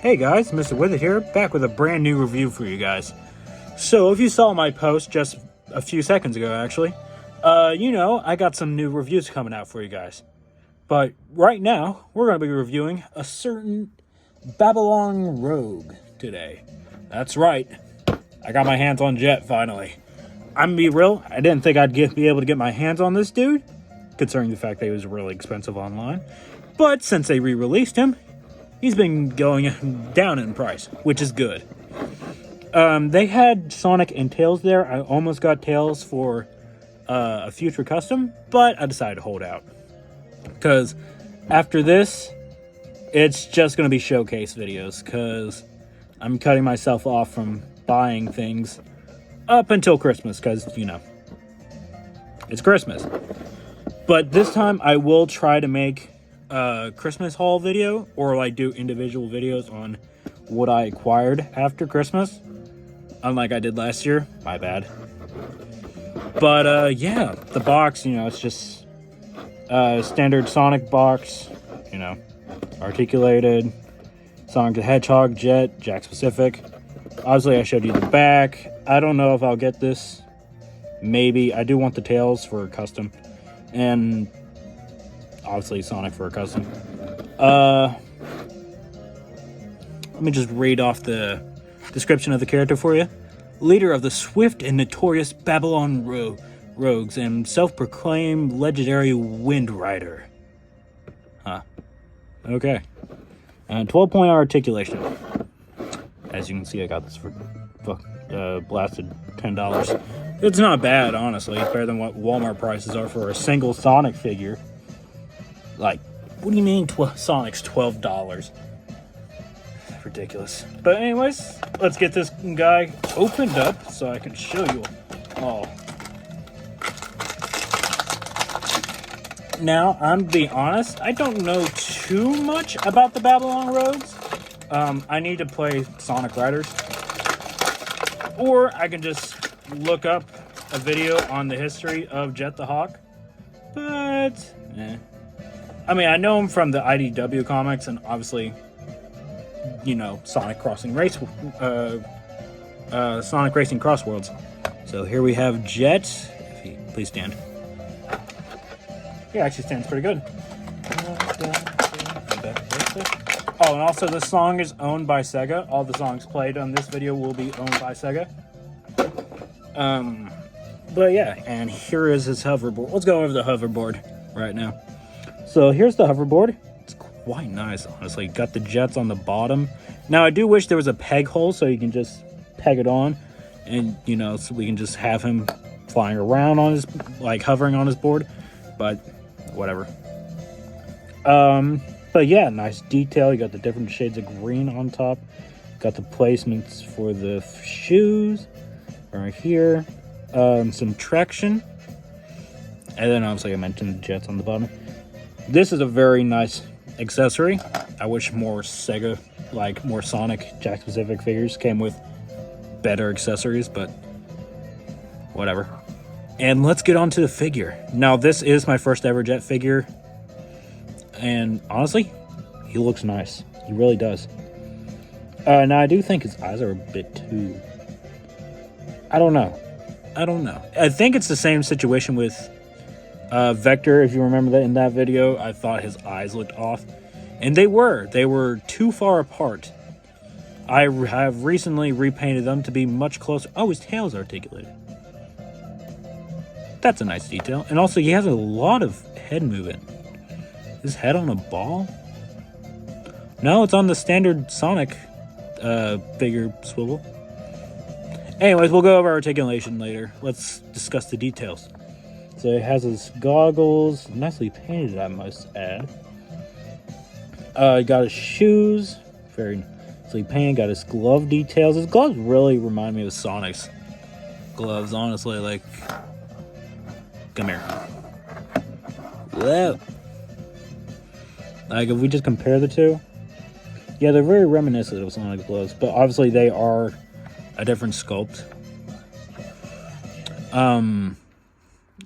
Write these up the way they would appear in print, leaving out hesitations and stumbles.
Hey guys, Mr.Withered here, back with a brand new review for you guys. So if you saw my post just a few seconds ago actually, I got some new reviews coming out for you guys. But right now, we're going to be reviewing a certain Babylon Rogue today. That's right, I got my hands on Jet finally. I'm gonna be real, I didn't think I'd be able to get my hands on this dude, considering the fact that he was really expensive online. But since they re-released him, he's been going down in price, which is good. They had Sonic and Tails there. I almost got Tails for a future custom, but I decided to hold out. Because after this, it's just going to be showcase videos, because I'm cutting myself off from buying things up until Christmas, because, it's Christmas. But this time, I will try to make a Christmas haul video, or do individual videos on what I acquired after Christmas, unlike I did last year. My bad. But yeah, the box, it's just standard Sonic box, articulated, Sonic the Hedgehog, Jet, Jakks Pacific. Obviously I showed you the back. I don't know if I'll get this. Maybe. I do want the Tails for a custom, and obviously Sonic for a custom. Let me just read off the description of the character for you. Leader of the swift and notorious Babylon Rogues and self-proclaimed legendary Wind Rider. Huh. Okay. And 12-point articulation. As you can see, I got this for blasted $10. It's not bad, honestly. It's better than what Walmart prices are for a single Sonic figure. What do you mean Sonic's $12? Ridiculous. But anyways, let's get this guy opened up so I can show you all. Now, I'm gonna be honest, I don't know too much about the Babylon Rogues. I need to play Sonic Riders, or I can just look up a video on the history of Jet the Hawk. But I mean, I know him from the IDW comics, and obviously, Sonic Racing Crossworlds. So here we have Jet. If he please stand. He actually stands pretty good. Oh, and also this song is owned by Sega. All the songs played on this video will be owned by Sega. But yeah, and here is his hoverboard. Let's go over the hoverboard right now. So here's the hoverboard. It's quite nice, honestly. Got the jets on the bottom. Now, I do wish there was a peg hole so you can just peg it on, and, so we can just have him flying around on his, hovering on his board, but whatever. But yeah, nice detail. You got the different shades of green on top. Got the placements for the shoes right here. Some traction. And then obviously I mentioned the jets on the bottom. This is a very nice accessory. I wish more Sega, more Sonic Jakks Pacific figures came with better accessories, but whatever. And let's get on to the figure. Now, this is my first ever Jet figure, and honestly, he looks nice. He really does. Now, I do think his eyes are a bit too... I don't know. I think it's the same situation with Vector. If you remember that in that video, I thought his eyes looked off, and they were too far apart. I have recently repainted them to be much closer. Oh, his tail's articulated. That's a nice detail. And also, he has a lot of head movement. His head on a ball? No, it's on the standard Sonic figure swivel. Anyways, we'll go over articulation later. Let's discuss the details. So it has his goggles, nicely painted, I must add. Got his shoes, very nicely painted. Got his glove details. His gloves really remind me of Sonic's gloves, honestly. Come here. Whoa. If we just compare the two, yeah, they're very reminiscent of Sonic's gloves, but obviously they are a different sculpt.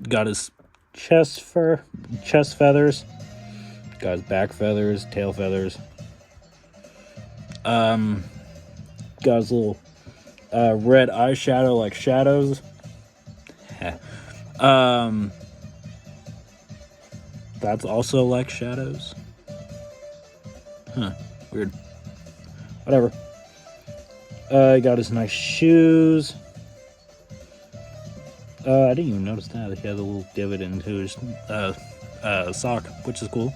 Got his chest feathers, got his back feathers, tail feathers. Got his little red eyeshadow like shadows. That's also like shadows. Huh, weird. Whatever. He got his nice shoes. I didn't even notice that. He had a little divot into his sock, which is cool.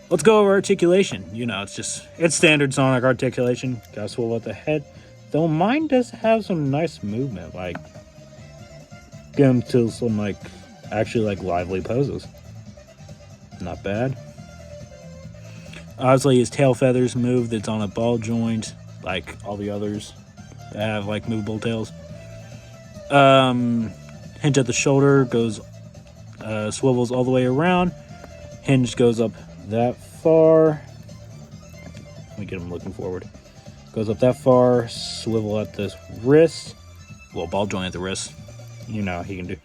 Let's go over articulation. You know, it's standard Sonic articulation. Gotta swivel at the head. Though mine does have some nice movement, like get him to some actually lively poses. Not bad. Obviously, his tail feathers move. That's on a ball joint, like all the others that have movable tails. Hinge at the shoulder goes, swivels all the way around. Hinge goes up that far. Let me get him looking forward. Goes up that far. Swivel at the wrist. Well, ball joint at the wrist. You know, he can do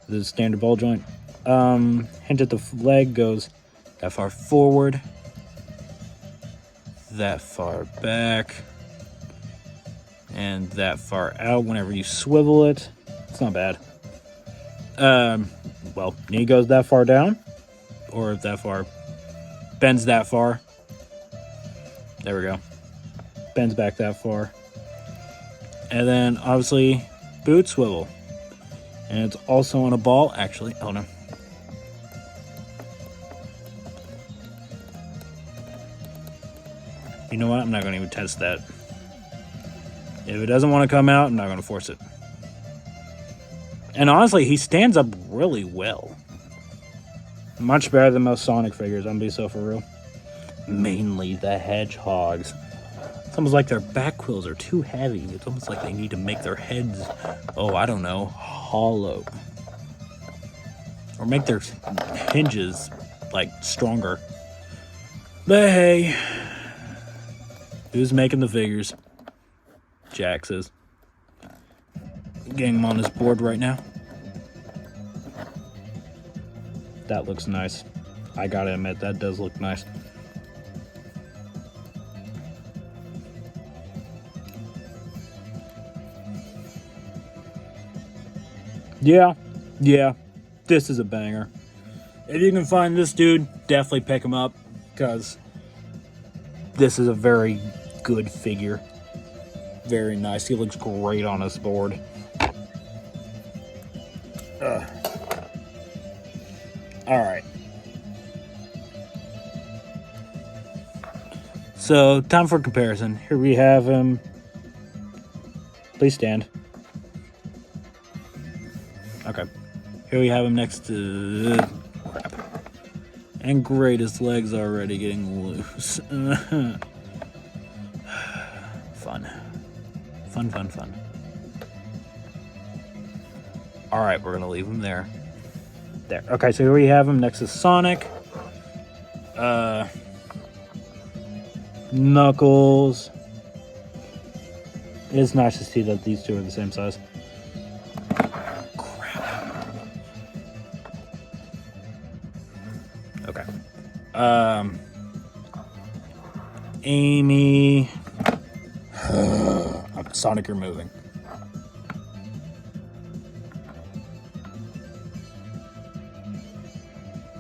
the standard ball joint. Hinge at the leg goes that far forward. That far back. And that far out whenever you swivel it. It's not bad. Well, knee goes that far down. Or that far. Bends that far. There we go. Bends back that far. And then, obviously, boot swivel. And it's also on a ball, actually. Oh, no. You know what? I'm not going to even test that. If it doesn't want to come out, I'm not going to force it. And honestly, he stands up really well. Much better than most Sonic figures, I'm going to be so for real. Mainly the hedgehogs. It's almost like their back quills are too heavy. It's almost like they need to make their heads, oh, I don't know, hollow. Or make their hinges, stronger. But hey, who's making the figures? Jakks is. Getting him on his board right now. That looks nice. I gotta admit, that does look nice. Yeah, this is a banger. If you can find this dude, definitely pick him up, because this is a very good figure. Very nice. He looks great on his board. Alright. So, time for comparison. Here we have him. Please stand. Okay. Here we have him next to... crap. And great, his legs are already getting loose. Fun. Fun. Alright, we're gonna leave him there. There. Okay, so here we have him next to Sonic. Knuckles. It is nice to see that these two are the same size. Crap. Okay. Amy. Sonic, you're moving.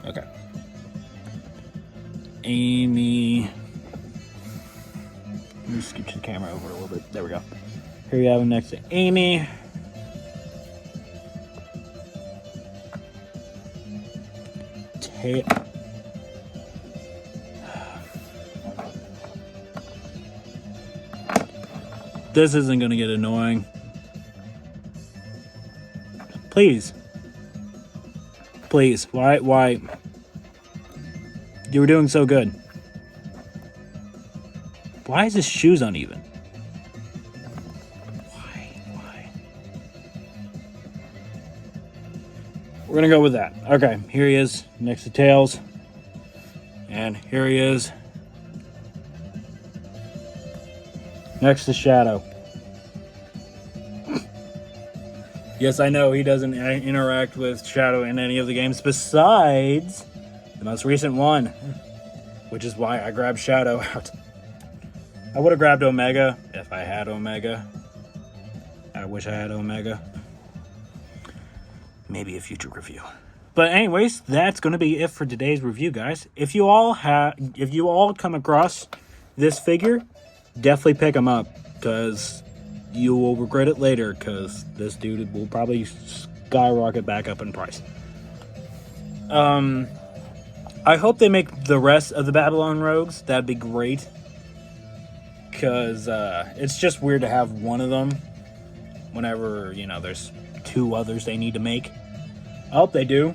Okay. Amy. Let me scooch the camera over a little bit. There we go. Here we have him next to Amy. This isn't going to get annoying. Please. Why? You were doing so good. Why is his shoes uneven? Why? We're going to go with that. Okay, here he is next to Tails. And here he is next to Shadow. Yes, I know he doesn't interact with Shadow in any of the games besides the most recent one, which is why I grabbed Shadow out. I would have grabbed Omega if I had Omega. I wish I had Omega. Maybe a future review. But anyways, that's going to be it for today's review, guys. If you all come across this figure, definitely pick him up, because you will regret it later, because this dude will probably skyrocket back up in price. I hope they make the rest of the Babylon Rogues. That'd be great, because it's just weird to have one of them whenever, you know, there's 2 others they need to make. I hope they do,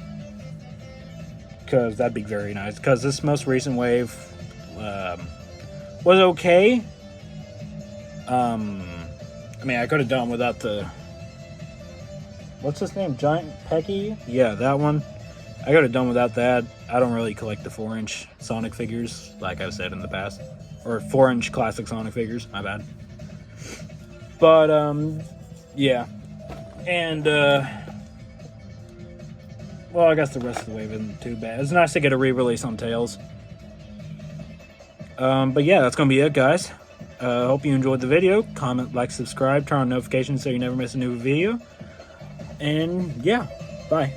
because that'd be very nice, because this most recent wave was okay. I mean, I could have done without the... What's his name? Giant Pecky? Yeah, that one. I could have done without that. I don't really collect the 4-inch Sonic figures, like I've said in the past. Or 4-inch classic Sonic figures, my bad. But, yeah. And, well, I guess the rest of the wave isn't too bad. It's nice to get a re-release on Tails. But yeah, that's going to be it, guys. Hope you enjoyed the video. Comment, like, subscribe, turn on notifications so you never miss a new video. And yeah, bye.